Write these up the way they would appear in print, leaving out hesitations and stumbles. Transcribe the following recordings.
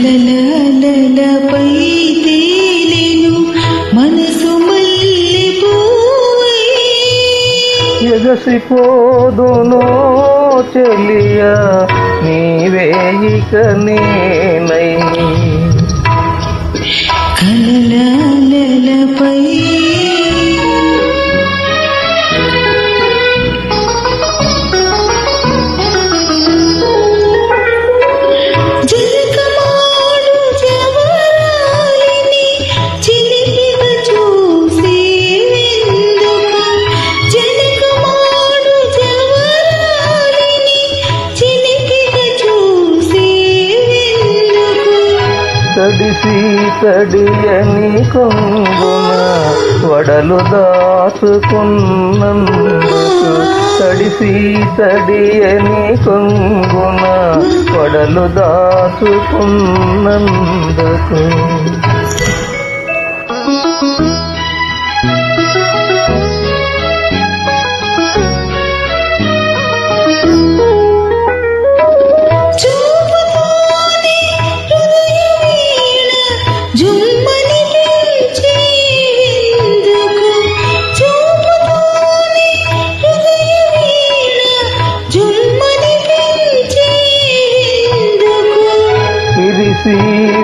కలలపై తేలెను మనసు మల్లెపూవై ఎగసిపోదునో చెలియా నీవే ఇక నేనై కలలపై తడిసి తడియని కొంగున వడలు దాచుకున్నందుకు తడిసి తడియని కొంగున వడలు దాచుకున్నందుకు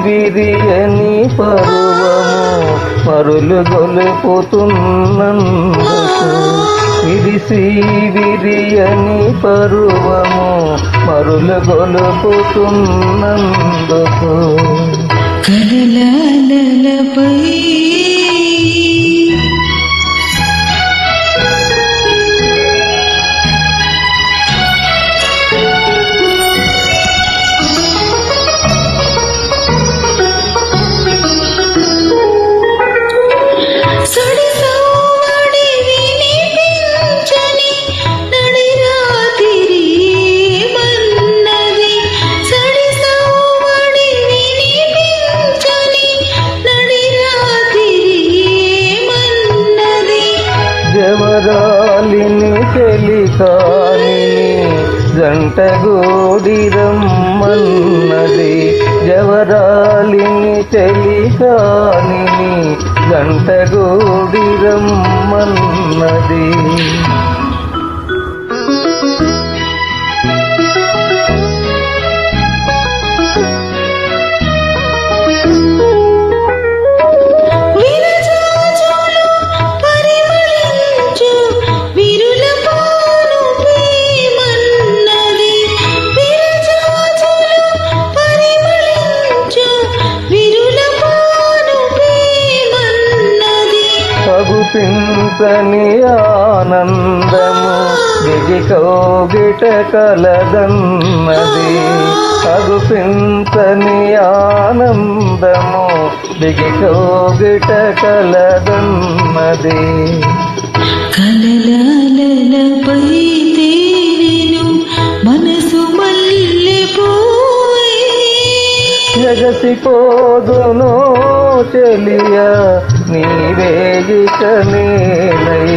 విరియని పరువము మరులు గొలుపుతున్నందుకు విరిసి విరియని పరువము మరులు గొలుపుతున్నందుకు కలలపై జవరాలిని చెలికాని జంటగూడి రమ్మన్నది జవరాలిని చెలికాని జంటగూడి రమ్మన్నది పింతని ఆనందము దిగి కౌగిట కలదన్నది అగుపింతని ఆనందము దిగి కౌగిట కలదన్నది కలలపై తేలెను మనసు మల్లెపూవై ఎగసిపోదునో చెలియా నీవే ఇక నేనై